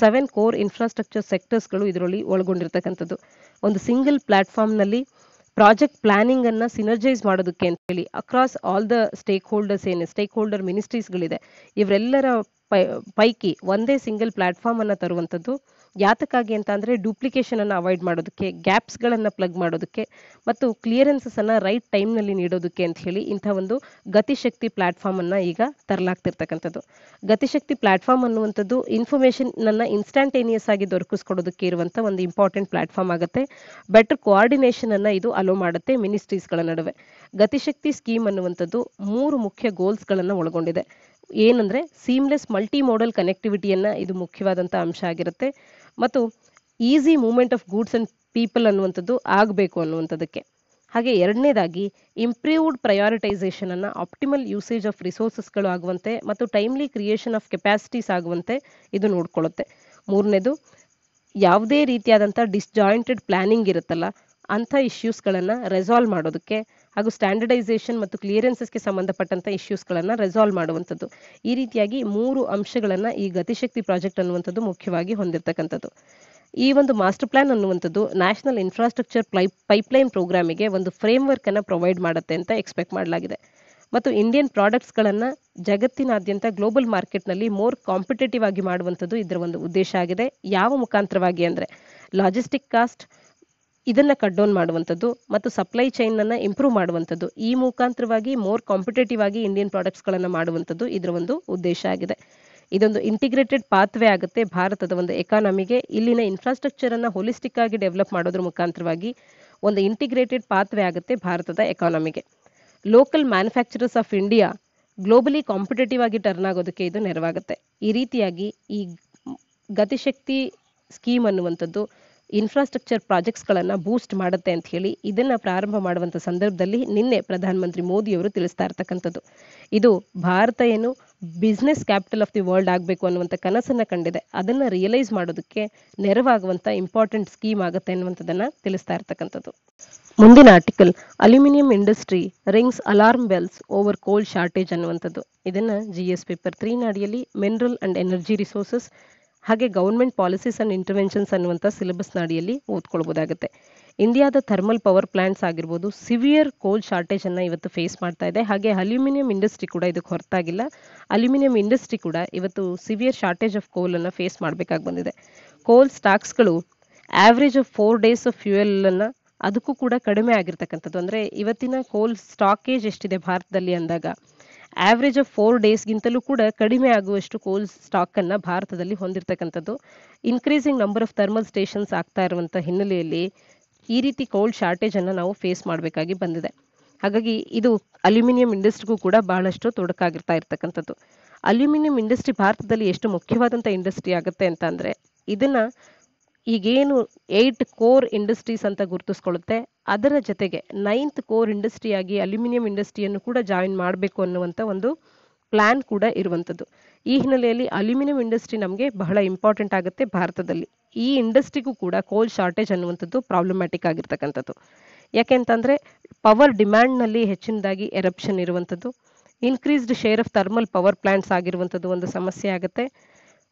7 ಕೋರ್ ಇನ್ಫ್ರಾಸ್ಟ್ರಕ್ಚರ್ ಸೆಕ್ಟರ್ಸ್ಗಳು ಇದರಲ್ಲಿ ಒಳಗೊಂಡಿರ್ತಕ್ಕಂಥದ್ದು. ಒಂದು ಸಿಂಗಲ್ ಪ್ಲಾಟ್ಫಾರ್ಮ್ನಲ್ಲಿ ಪ್ರಾಜೆಕ್ಟ್ ಪ್ಲಾನಿಂಗ್ ಅನ್ನ ಸಿನರ್ಜೈಸ್ ಮಾಡೋದಕ್ಕೆ ಅಂತ ಹೇಳಿ across all the stakeholder ಮಿನಿಸ್ಟ್ರೀಸ್ಗಳಿದೆ ಇವರೆಲ್ಲರ ಪೈಕಿ ಒಂದೇ ಸಿಂಗಲ್ ಪ್ಲಾಟ್ಫಾರ್ಮ್ ಅನ್ನ ತರುವಂಥದ್ದು. ಯಾತಕ್ಕಾಗಿ ಅಂತ ಅಂದ್ರೆ ಡೂಪ್ಲಿಕೇಶನ್ ಅನ್ನ ಅವಾಯ್ಡ್ ಮಾಡೋದಕ್ಕೆ, ಗ್ಯಾಪ್ಸ್ ಗಳನ್ನ ಪ್ಲಗ್ ಮಾಡೋದಕ್ಕೆ ಮತ್ತು ಕ್ಲಿಯರೆನ್ಸಸ್ ಅನ್ನ ರೈಟ್ ಟೈಮ್ ನಲ್ಲಿ ನೀಡೋದಕ್ಕೆ ಅಂತ ಹೇಳಿ ಇಂಥ ಒಂದು ಗತಿಶಕ್ತಿ ಪ್ಲಾಟ್ಫಾರ್ಮ್ ಅನ್ನ ಈಗ ತರಲಾಗ್ತಿರ್ತಕ್ಕಂಥದ್ದು. ಗತಿಶಕ್ತಿ ಪ್ಲಾಟ್ಫಾರ್ಮ್ ಅನ್ನುವಂಥದ್ದು ಇನ್ಫಾರ್ಮೇಶನ್ ನನ್ನ ಇನ್ಸ್ಟಾಂಟೇನಿಯಸ್ ಆಗಿ ದೊರಕಿಸ್ಕೊಡೋದಕ್ಕೆ ಇರುವಂತ ಒಂದು ಇಂಪಾರ್ಟೆಂಟ್ ಪ್ಲಾಟ್ಫಾರ್ಮ್ ಆಗುತ್ತೆ. ಬೆಟರ್ ಕೋಆರ್ಡಿನೇಷನ್ ಅನ್ನ ಇದು ಅಲೋ ಮಾಡುತ್ತೆ ಮಿನಿಸ್ಟ್ರೀಸ್ಗಳ ನಡುವೆ. ಗತಿಶಕ್ತಿ ಸ್ಕೀಮ್ ಅನ್ನುವಂಥದ್ದು 3 ಮುಖ್ಯ ಗೋಲ್ಸ್ ಗಳನ್ನ ಒಳಗೊಂಡಿದೆ. ಏನಂದ್ರೆ ಸೀಮ್ಲೆಸ್ ಮಲ್ಟಿ ಮೋಡಲ್ ಕನೆಕ್ಟಿವಿಟಿಯನ್ನ ಇದು ಮುಖ್ಯವಾದಂತ ಅಂಶ ಆಗಿರುತ್ತೆ ಮತ್ತು easy movement of goods and people ಅನ್ನುವಂಥದ್ದು ಆಗಬೇಕು ಅನ್ನುವಂಥದ್ದಕ್ಕೆ. ಹಾಗೆ ಎರಡನೇದಾಗಿ ಇಂಪ್ರೂವ್ಡ್ ಪ್ರಯಾರಿಟೈಸೇಷನ್ ಅನ್ನ ಆಪ್ಟಿಮಲ್ ಯೂಸೇಜ್ ಆಫ್ ರಿಸೋರ್ಸಸ್ಗಳು ಆಗುವಂತೆ ಮತ್ತು ಟೈಮ್ಲಿ ಕ್ರಿಯೇಷನ್ ಆಫ್ ಕೆಪಾಸಿಟೀಸ್ ಆಗುವಂತೆ ಇದು ನೋಡ್ಕೊಳ್ಳುತ್ತೆ. ಮೂರನೇದು ಯಾವುದೇ ರೀತಿಯಾದಂಥ ಡಿಸ್ಜಾಯಿಂಟೆಡ್ ಪ್ಲಾನಿಂಗ್ ಇರುತ್ತಲ್ಲ ಅಂಥ ಇಶ್ಯೂಸ್ಗಳನ್ನು ರೆಸಾಲ್ವ್ ಮಾಡೋದಕ್ಕೆ ಹಾಗೂ ಸ್ಟ್ಯಾಂಡರ್ಡೈಸೇಷನ್ ಮತ್ತು ಕ್ಲಿಯರೆನ್ಸಸ್ಗೆ ಸಂಬಂಧಪಟ್ಟಂಥ ಇಶ್ಯೂಸ್ಗಳನ್ನು ರೆಸಾಲ್ವ್ ಮಾಡುವಂಥದ್ದು. ಈ ರೀತಿಯಾಗಿ 3 ಅಂಶಗಳನ್ನು ಈ ಗತಿಶಕ್ತಿ ಪ್ರಾಜೆಕ್ಟ್ ಅನ್ನುವಂಥದ್ದು ಮುಖ್ಯವಾಗಿ ಹೊಂದಿರತಕ್ಕಂಥದ್ದು. ಈ ಒಂದು ಮಾಸ್ಟರ್ ಪ್ಲಾನ್ ಅನ್ನುವಂಥದ್ದು ನ್ಯಾಷನಲ್ ಇನ್ಫ್ರಾಸ್ಟ್ರಕ್ಚರ್ ಪೈಪ್ಲೈನ್ ಪ್ರೋಗ್ರಾಮಿಗೆ ಒಂದು ಫ್ರೇಮ್ವರ್ಕ್ ಅನ್ನು ಪ್ರೊವೈಡ್ ಮಾಡುತ್ತೆ ಅಂತ ಎಕ್ಸ್ಪೆಕ್ಟ್ ಮಾಡಲಾಗಿದೆ ಮತ್ತು ಇಂಡಿಯನ್ ಪ್ರಾಡಕ್ಟ್ಸ್ಗಳನ್ನು ಜಗತ್ತಿನಾದ್ಯಂತ ಗ್ಲೋಬಲ್ ಮಾರ್ಕೆಟ್ನಲ್ಲಿ ಮೋರ್ ಕಾಂಪಿಟೇಟಿವ್ ಆಗಿ ಮಾಡುವಂಥದ್ದು ಇದರ ಒಂದು ಉದ್ದೇಶ ಆಗಿದೆ. ಯಾವ ಮುಖಾಂತರವಾಗಿ ಅಂದರೆ ಲಾಜಿಸ್ಟಿಕ್ ಕಾಸ್ಟ್ ಇದನ್ನ ಕಟ್ ಡೌನ್ ಮಾಡುವಂಥದ್ದು ಮತ್ತು ಸಪ್ಲೈ ಚೈನ್ ಅನ್ನ ಇಂಪ್ರೂವ್ ಮಾಡುವಂಥದ್ದು. ಈ ಮುಖಾಂತರವಾಗಿ ಮೋರ್ ಕಾಂಪಿಟೇಟಿವ್ ಆಗಿ ಇಂಡಿಯನ್ ಪ್ರಾಡಕ್ಟ್ಸ್ಗಳನ್ನು ಮಾಡುವಂಥದ್ದು ಇದರ ಒಂದು ಉದ್ದೇಶ ಆಗಿದೆ. ಇದೊಂದು ಇಂಟಿಗ್ರೇಟೆಡ್ ಪಾತ್ವೇ ಆಗುತ್ತೆ ಭಾರತದ ಒಂದು ಎಕಾನಮಿಗೆ. ಇಲ್ಲಿನ ಇನ್ಫ್ರಾಸ್ಟ್ರಕ್ಚರ್ ಅನ್ನ ಹೋಲಿಸ್ಟಿಕ್ ಆಗಿ ಡೆವಲಪ್ ಮಾಡೋದ್ರ ಮುಖಾಂತರವಾಗಿ ಒಂದು ಇಂಟಿಗ್ರೇಟೆಡ್ ಪಾತ್ವೇ ಆಗುತ್ತೆ ಭಾರತದ ಎಕಾನಮಿಗೆ. Local manufacturers of India globally competitive ಆಗಿ ಟರ್ನ್ ಆಗೋದಕ್ಕೆ ಇದು ನೆರವಾಗುತ್ತೆ. ಈ ರೀತಿಯಾಗಿ ಈ ಗತಿಶಕ್ತಿ ಸ್ಕೀಮ್ ಅನ್ನುವಂಥದ್ದು ಇನ್ಫ್ರಾಸ್ಟ್ರಕ್ಚರ್ ಪ್ರಾಜೆಕ್ಟ್ಸ್ಗಳನ್ನು ಬೂಸ್ಟ್ ಮಾಡುತ್ತೆ ಅಂತ ಹೇಳಿ ಇದನ್ನ ಪ್ರಾರಂಭ ಮಾಡುವಂಥ ಸಂದರ್ಭದಲ್ಲಿ ನಿನ್ನೆ ಪ್ರಧಾನಮಂತ್ರಿ ಮೋದಿಯವರು ತಿಳಿಸ್ತಾ ಇರ್ತಕ್ಕಂಥದ್ದು. ಇದು ಭಾರತ ಏನು business capital of the world ಆಗಬೇಕು ಅನ್ನುವಂಥ ಕನಸನ್ನ ಕಂಡಿದೆ. ಅದನ್ನ ರಿಯಲೈಸ್ ಮಾಡೋದಕ್ಕೆ ನೆರವಾಗುವಂಥ ಇಂಪಾರ್ಟೆಂಟ್ ಸ್ಕೀಮ್ ಆಗುತ್ತೆ ಅನ್ನುವಂಥದ್ದನ್ನ ತಿಳಿಸ್ತಾ ಇರ್ತಕ್ಕಂಥದ್ದು. ಮುಂದಿನ article, aluminium industry rings alarm bells over ಕೋಲ್ ಶಾರ್ಟೇಜ್ ಅನ್ನುವಂಥದ್ದು. ಇದನ್ನ GS ಪೇಪರ್ 3 ಅಡಿಯಲ್ಲಿ ಮಿನರಲ್ ಅಂಡ್ ಎನರ್ಜಿ ರಿಸೋರ್ಸಸ್ ಹಾಗೆ ಗವರ್ಮೆಂಟ್ ಪಾಲಿಸೀಸ್ ಅಂಡ್ ಇಂಟರ್ವೆನ್ಷನ್ಸ್ ಅನ್ನುವಂಥ ಸಿಲೆಬಸ್ ಅಡಿಯಲ್ಲಿ ಓದ್ಕೊಳ್ಬೋದಾಗುತ್ತೆ. ಇಂಡಿಯಾದ ಥರ್ಮಲ್ ಪವರ್ ಪ್ಲಾಂಟ್ಸ್ ಆಗಿರ್ಬೋದು ಸಿವಿಯರ್ ಕೋಲ್ ಶಾರ್ಟೇಜ್ ಅನ್ನ ಇವತ್ತು ಫೇಸ್ ಮಾಡ್ತಾ ಇದೆ. ಹಾಗೆ ಅಲ್ಯೂಮಿನಿಯಂ ಇಂಡಸ್ಟ್ರಿ ಕೂಡ ಇದಕ್ಕೆ ಹೊರತಾಗಿಲ್ಲ. ಅಲ್ಯೂಮಿನಿಯಂ ಇಂಡಸ್ಟ್ರಿ ಕೂಡ ಇವತ್ತು ಸಿವಿಯರ್ ಶಾರ್ಟೇಜ್ ಆಫ್ ಕೋಲ್ ಅನ್ನ ಫೇಸ್ ಮಾಡಬೇಕಾಗಿ ಬಂದಿದೆ. ಕೋಲ್ ಸ್ಟಾಕ್ಸ್ಗಳು average of 4 days of fuel ಅನ್ನ ಅದಕ್ಕೂ ಕೂಡ ಕಡಿಮೆ ಆಗಿರ್ತಕ್ಕಂಥದ್ದು. ಅಂದ್ರೆ ಇವತ್ತಿನ ಕೋಲ್ ಸ್ಟಾಕೇಜ್ ಎಷ್ಟಿದೆ ಭಾರತದಲ್ಲಿ ಅಂದಾಗ ಆವರೇಜ್ ಆಫ್ 4 ಡೇಸ್ಗಿಂತಲೂ ಕೂಡ ಕಡಿಮೆ ಆಗುವಷ್ಟು ಕೋಲ್ ಸ್ಟಾಕ್ ಅನ್ನ ಭಾರತದಲ್ಲಿ ಹೊಂದಿರತಕ್ಕಂಥದ್ದು. Increasing number of thermal stations ಆಗ್ತಾ ಇರುವಂತ ಹಿನ್ನೆಲೆಯಲ್ಲಿ ಈ ರೀತಿ ಕೋಲ್ ಶಾರ್ಟೇಜ್ ಅನ್ನ ನಾವು ಫೇಸ್ ಮಾಡಬೇಕಾಗಿ ಬಂದಿದೆ. ಹಾಗಾಗಿ ಇದು ಅಲ್ಯೂಮಿನಿಯಂ ಇಂಡಸ್ಟ್ರಿಗೂ ಕೂಡ ಬಹಳಷ್ಟು ತೊಡಕಾಗಿರ್ತಾ ಇರ್ತಕ್ಕಂಥದ್ದು. ಅಲ್ಯೂಮಿನಿಯಂ ಇಂಡಸ್ಟ್ರಿ ಭಾರತದಲ್ಲಿ ಎಷ್ಟು ಮುಖ್ಯವಾದಂಥ ಇಂಡಸ್ಟ್ರಿ ಆಗುತ್ತೆ ಅಂತ ಅಂದ್ರೆ ಇದನ್ನ ಈಗೇನು 8 ಕೋರ್ ಇಂಡಸ್ಟ್ರೀಸ್ ಅಂತ ಗುರುತಿಸ್ಕೊಳ್ಳುತ್ತೆ, ಅದರ ಜೊತೆಗೆ 9th ಕೋರ್ ಇಂಡಸ್ಟ್ರಿ ಆಗಿ ಅಲ್ಯೂಮಿನಿಯಂ ಇಂಡಸ್ಟ್ರಿಯನ್ನು ಕೂಡ ಜಾಯಿನ್ ಮಾಡಬೇಕು ಅನ್ನುವಂಥ ಒಂದು ಪ್ಲಾನ್ ಕೂಡ ಇರುವಂಥದ್ದು. ಈ ಹಿನ್ನೆಲೆಯಲ್ಲಿ ಅಲ್ಯೂಮಿನಿಯಂ ಇಂಡಸ್ಟ್ರಿ ನಮಗೆ ಬಹಳ ಇಂಪಾರ್ಟೆಂಟ್ ಆಗುತ್ತೆ ಭಾರತದಲ್ಲಿ. ಈ ಇಂಡಸ್ಟ್ರಿಗೂ ಕೂಡ ಕೋಲ್ ಶಾರ್ಟೇಜ್ ಅನ್ನುವಂಥದ್ದು ಪ್ರಾಬ್ಲಮ್ಯಾಟಿಕ್ ಆಗಿರ್ತಕ್ಕಂಥದ್ದು. ಯಾಕೆಂತಂದ್ರೆ ಪವರ್ ಡಿಮ್ಯಾಂಡ್ನಲ್ಲಿ ಹೆಚ್ಚಿನದಾಗಿ ಎರಪ್ಷನ್ ಇರುವಂಥದ್ದು, increased share of thermal power plants ಆಗಿರುವಂಥದ್ದು ಒಂದು ಸಮಸ್ಯೆ ಆಗುತ್ತೆ.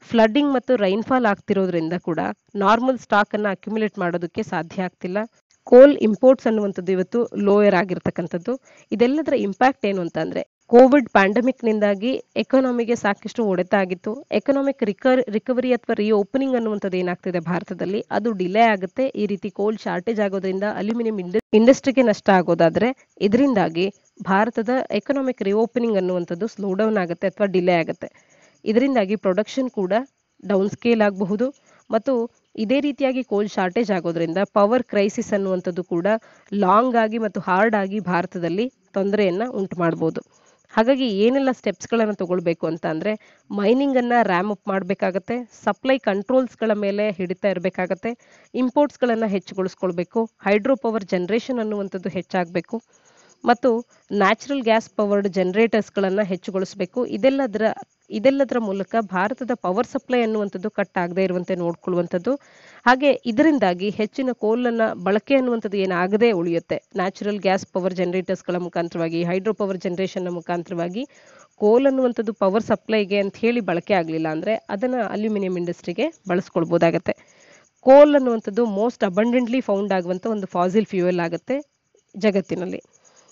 ಫ್ಲಡ್ಡಿಂಗ್ ಮತ್ತು ರೈನ್ಫಾಲ್ ಆಗ್ತಿರೋದ್ರಿಂದ ಕೂಡ ನಾರ್ಮಲ್ ಸ್ಟಾಕ್ ಅನ್ನ ಅಕ್ಯುಮುಲೇಟ್ ಮಾಡೋದಕ್ಕೆ ಸಾಧ್ಯ ಆಗ್ತಿಲ್ಲ. ಕೋಲ್ ಇಂಪೋರ್ಟ್ಸ್ ಅನ್ನುವಂಥದ್ದು ಇವತ್ತು ಲೋಯರ್ ಆಗಿರ್ತಕ್ಕಂಥದ್ದು. ಇದೆಲ್ಲದರ ಇಂಪ್ಯಾಕ್ಟ್ ಏನು ಅಂತ ಅಂದ್ರೆ ಕೋವಿಡ್ ಪ್ಯಾಂಡಮಿಕ್ ನಿಂದಾಗಿ ಎಕಾನಮಿಗೆ ಸಾಕಷ್ಟು ಹೊಡೆತ ಆಗಿತ್ತು. ಎಕನಾಮಿಕ್ ರಿಕವರಿ ಅಥವಾ ಓಪನಿಂಗ್ ಅನ್ನುವಂಥದ್ದು ಏನಾಗ್ತಿದೆ ಭಾರತದಲ್ಲಿ ಅದು ಡಿಲೇ ಆಗುತ್ತೆ. ಈ ರೀತಿ ಕೋಲ್ ಶಾರ್ಟೇಜ್ ಆಗೋದ್ರಿಂದ ಅಲ್ಯೂಮಿನಿಯಂ ಇಂಡಸ್ಟ್ರಿಗೆ ನಷ್ಟ ಆಗೋದಾದ್ರೆ ಇದರಿಂದಾಗಿ ಭಾರತದ ಎಕನಾಮಿಕ್ ರಿಓಪನಿಂಗ್ ಅನ್ನುವಂಥದ್ದು ಸ್ಲೋ ಡೌನ್ ಆಗುತ್ತೆ ಅಥವಾ ಡಿಲೇ ಆಗುತ್ತೆ. ಇದರಿಂದಾಗಿ ಪ್ರೊಡಕ್ಷನ್ ಕೂಡ ಡೌನ್ ಸ್ಕೇಲ್ ಆಗಬಹುದು ಮತ್ತು ಇದೇ ರೀತಿಯಾಗಿ ಕೋಲ್ ಶಾರ್ಟೇಜ್ ಆಗೋದ್ರಿಂದ ಪವರ್ ಕ್ರೈಸಿಸ್ ಅನ್ನುವಂಥದ್ದು ಕೂಡ ಲಾಂಗ್ ಆಗಿ ಮತ್ತು ಹಾರ್ಡ್ ಆಗಿ ಭಾರತದಲ್ಲಿ ತೊಂದರೆಯನ್ನ ಉಂಟು ಮಾಡಬಹುದು. ಹಾಗಾಗಿ ಏನೆಲ್ಲ ಸ್ಟೆಪ್ಸ್ಗಳನ್ನು ತಗೊಳ್ಬೇಕು ಅಂತ ಅಂದ್ರೆ ಮೈನಿಂಗ್ ಅನ್ನ ರ್ಯಾಮ್ ಅಪ್ ಮಾಡಬೇಕಾಗತ್ತೆ, ಸಪ್ಲೈ ಕಂಟ್ರೋಲ್ಸ್ಗಳ ಮೇಲೆ ಹಿಡಿತಾ ಇರಬೇಕಾಗತ್ತೆ, ಇಂಪೋರ್ಟ್ಸ್ಗಳನ್ನು ಹೆಚ್ಚುಗೊಳಿಸ್ಕೊಳ್ಬೇಕು, ಹೈಡ್ರೋ ಪವರ್ ಜನರೇಷನ್ ಅನ್ನುವಂಥದ್ದು ಹೆಚ್ಚಾಗಬೇಕು ಮತ್ತು ನ್ಯಾಚುರಲ್ ಗ್ಯಾಸ್ ಪವರ್ಡ್ ಜನರೇಟರ್ಸ್ಗಳನ್ನು ಹೆಚ್ಚುಗೊಳಿಸಬೇಕು. ಇದೆಲ್ಲದರ ಮೂಲಕ ಭಾರತದ ಪವರ್ ಸಪ್ಲೈ ಅನ್ನುವಂಥದ್ದು ಕಟ್ ಆಗದೆ ಇರುವಂತೆ ನೋಡ್ಕೊಳ್ಳುವಂಥದ್ದು. ಹಾಗೆ ಇದರಿಂದಾಗಿ ಹೆಚ್ಚಿನ ಕೋಲನ್ನ ಬಳಕೆ ಅನ್ನುವಂಥದ್ದು ಏನಾಗದೇ ಉಳಿಯುತ್ತೆ. ನ್ಯಾಚುರಲ್ ಗ್ಯಾಸ್ ಪವರ್ ಜನರೇಟರ್ಸ್ಗಳ ಮುಖಾಂತರವಾಗಿ ಹೈಡ್ರೋ ಪವರ್ ಜನರೇಷನ್ ಮುಖಾಂತರವಾಗಿ ಕೋಲ್ ಅನ್ನುವಂಥದ್ದು ಪವರ್ ಸಪ್ಲೈಗೆ ಅಂತ ಹೇಳಿ ಬಳಕೆ ಆಗಲಿಲ್ಲ ಅಂದ್ರೆ ಅದನ್ನ ಅಲ್ಯೂಮಿನಿಯಂ ಇಂಡಸ್ಟ್ರಿಗೆ ಬಳಸ್ಕೊಳ್ಬೋದಾಗತ್ತೆ. ಕೋಲ್ ಅನ್ನುವಂಥದ್ದು ಮೋಸ್ಟ್ ಅಬಂಡೆಂಟ್ಲಿ ಫೌಂಡ್ ಆಗುವಂಥ ಒಂದು ಫಾಸಿಲ್ ಫ್ಯೂಯಲ್ ಆಗುತ್ತೆ ಜಗತ್ತಿನಲ್ಲಿ.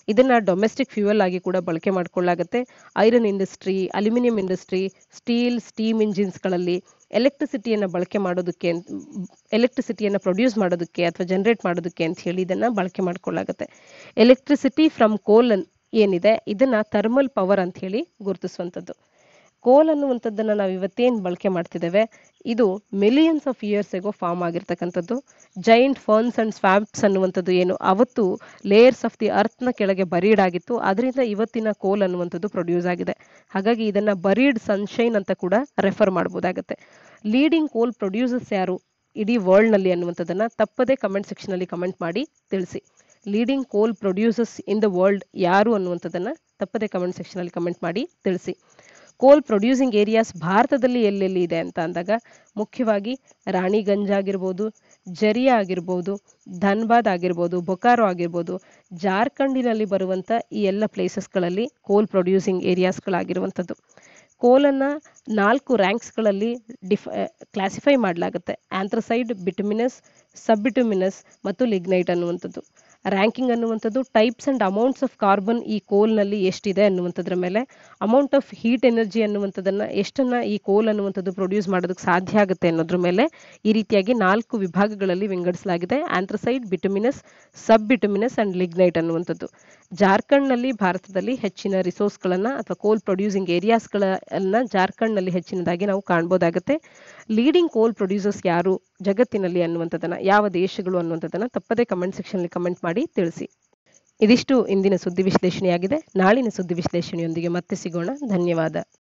ಇದನ್ನ ಡೊಮೆಸ್ಟಿಕ್ ಫ್ಯೂಯಲ್ ಆಗಿ ಕೂಡ ಬಳಕೆ ಮಾಡ್ಕೊಳ್ಳಾಗತ್ತೆ. Iron industry, aluminium industry, steam ಇಂಜಿನ್ಸ್ಗಳಲ್ಲಿ ಎಲೆಕ್ಟ್ರಿಸಿಟಿಯನ್ನು ಬಳಕೆ ಮಾಡೋದಕ್ಕೆ, ಎಲೆಕ್ಟ್ರಿಸಿಟಿಯನ್ನು ಪ್ರೊಡ್ಯೂಸ್ ಮಾಡೋದಕ್ಕೆ ಅಥವಾ ಜನರೇಟ್ ಮಾಡೋದಕ್ಕೆ ಅಂತ ಹೇಳಿ ಇದನ್ನ ಬಳಕೆ ಮಾಡ್ಕೊಳ್ಳಾಗತ್ತೆ. ಎಲೆಕ್ಟ್ರಿಸಿಟಿ ಫ್ರಮ್ ಕೋಲ್ ಏನಿದೆ ಇದನ್ನ ಥರ್ಮಲ್ ಪವರ್ ಅಂತ ಹೇಳಿ ಗುರುತಿಸುವಂಥದ್ದು. ಕೋಲ್ ಅನ್ನುವಂಥದ್ದನ್ನ ನಾವು ಇವತ್ತೇನು ಬಳಕೆ ಮಾಡ್ತಿದ್ದೇವೆ ಇದು millions of years ago form ಆಗಿರ್ತಕ್ಕಂಥದ್ದು. ಜೈಂಟ್ ಫರ್ನ್ಸ್ ಅಂಡ್ ಸ್ವಾಂಪ್ಸ್ ಅನ್ನುವಂಥದ್ದು ಏನು ಅವತ್ತು ಲೇಯರ್ಸ್ ಆಫ್ ದಿ ಅರ್ತ್ ನ ಕೆಳಗೆ ಬರೀಡ್ ಆಗಿತ್ತು, ಅದರಿಂದ ಇವತ್ತಿನ ಕೋಲ್ ಅನ್ನುವಂಥದ್ದು ಪ್ರೊಡ್ಯೂಸ್ ಆಗಿದೆ. ಹಾಗಾಗಿ ಇದನ್ನ ಬರೀಡ್ ಸನ್ಶೈನ್ ಅಂತ ಕೂಡ ರೆಫರ್ ಮಾಡಬಹುದಾಗತ್ತೆ. ಲೀಡಿಂಗ್ ಕೋಲ್ ಪ್ರೊಡ್ಯೂಸರ್ಸ್ ಯಾರು ಇಡೀ ವರ್ಲ್ಡ್ ನಲ್ಲಿ ಅನ್ನುವಂಥದ್ದನ್ನ ತಪ್ಪದೇ ಕಮೆಂಟ್ ಸೆಕ್ಷನ್ ಅಲ್ಲಿ ಕಮೆಂಟ್ ಮಾಡಿ ತಿಳಿಸಿ. ಲೀಡಿಂಗ್ ಕೋಲ್ ಪ್ರೊಡ್ಯೂಸರ್ಸ್ ಇನ್ ದ ವರ್ಲ್ಡ್ ಯಾರು ಅನ್ನುವಂಥದ್ದನ್ನ ತಪ್ಪದೇ ಕಮೆಂಟ್ ಸೆಕ್ಷನ್ ಅಲ್ಲಿ ಕಮೆಂಟ್ ಮಾಡಿ ತಿಳಿಸಿ. ಕೋಲ್ ಪ್ರೊಡ್ಯೂಸಿಂಗ್ ಏರಿಯಾಸ್ ಭಾರತದಲ್ಲಿ ಎಲ್ಲೆಲ್ಲಿ ಇದೆ ಅಂತ ಅಂದಾಗ ಮುಖ್ಯವಾಗಿ ರಾಣಿಗಂಜ್ ಆಗಿರ್ಬೋದು, ಜರಿಯಾ ಆಗಿರ್ಬೋದು, ಧನ್ಬಾದ್ ಆಗಿರ್ಬೋದು, ಬೊಕಾರೋ ಆಗಿರ್ಬೋದು, ಜಾರ್ಖಂಡಿನಲ್ಲಿ ಬರುವಂತ ಈ ಎಲ್ಲ ಪ್ಲೇಸಸ್ಗಳಲ್ಲಿ ಕೋಲ್ ಪ್ರೊಡ್ಯೂಸಿಂಗ್ ಏರಿಯಾಸ್ಗಳಾಗಿರುವಂಥದ್ದು. ಕೋಲನ್ನ 4 ರ್ಯಾಂಕ್ಸ್ಗಳಲ್ಲಿ ಕ್ಲಾಸಿಫೈ ಮಾಡಲಾಗುತ್ತೆ. ಆಂಥ್ರಸೈಡ್, ಬಿಟುಮಿನಸ್, ಸಬ್ಬಿಟುಮಿನಸ್ ಮತ್ತು ಲಿಗ್ನೈಟ್ ಅನ್ನುವಂಥದ್ದು. ರ್ಯಾಂಕಿಂಗ್ ಅನ್ನುವಂಥದ್ದು types and amounts of carbon ಈ ಕೋಲ್ನಲ್ಲಿ ಎಷ್ಟಿದೆ ಅನ್ನುವಂಥದ್ರ ಮೇಲೆ, ಅಮೌಂಟ್ ಆಫ್ ಹೀಟ್ ಎನರ್ಜಿ ಅನ್ನುವಂಥದ್ದನ್ನ ಎಷ್ಟನ್ನ ಈ ಕೋಲ್ ಅನ್ನುವಂಥದ್ದು ಪ್ರೊಡ್ಯೂಸ್ ಮಾಡೋದಕ್ಕೆ ಸಾಧ್ಯ ಆಗುತ್ತೆ ಅನ್ನೋದ್ರ ಮೇಲೆ ಈ ರೀತಿಯಾಗಿ 4 ವಿಭಾಗಗಳಲ್ಲಿ ವಿಂಗಡಿಸಲಾಗಿದೆ. Anthracite, bituminous, sub bituminous and lignite ಅನ್ನುವಂಥದ್ದು. ಜಾರ್ಖಂಡ್ನಲ್ಲಿ ಭಾರತದಲ್ಲಿ ಹೆಚ್ಚಿನ ರಿಸೋರ್ಸ್ಗಳನ್ನ ಅಥವಾ ಕೋಲ್ ಪ್ರೊಡ್ಯೂಸಿಂಗ್ ಏರಿಯಾಸ್ಗಳನ್ನ ಜಾರ್ಖಂಡ್ನಲ್ಲಿ ಹೆಚ್ಚಿನದಾಗಿ ನಾವು ಕಾಣ್ಬೋದಾಗುತ್ತೆ. ಲೀಡಿಂಗ್ ಕೋಲ್ ಪ್ರೊಡ್ಯೂಸರ್ಸ್ ಯಾರು ಜಗತ್ತಿನಲ್ಲಿ ಅನ್ನುವಂಥದ್ದನ್ನ, ಯಾವ ದೇಶಗಳು ಅನ್ನುವಂಥದ್ದನ್ನ ತಪ್ಪದೇ ಕಮೆಂಟ್ ಸೆಕ್ಷನ್ ಅಲ್ಲಿ ಕಮೆಂಟ್ ಮಾಡಿ ತಿಳಿಸಿ. ಇದಿಷ್ಟು ಇಂದಿನ ಸುದ್ದಿ ವಿಶ್ಲೇಷಣೆಯಾಗಿದೆ. ನಾಳಿನ ಸುದ್ದಿ ವಿಶ್ಲೇಷಣೆಯೊಂದಿಗೆ ಮತ್ತೆ ಸಿಗೋಣ. ಧನ್ಯವಾದ.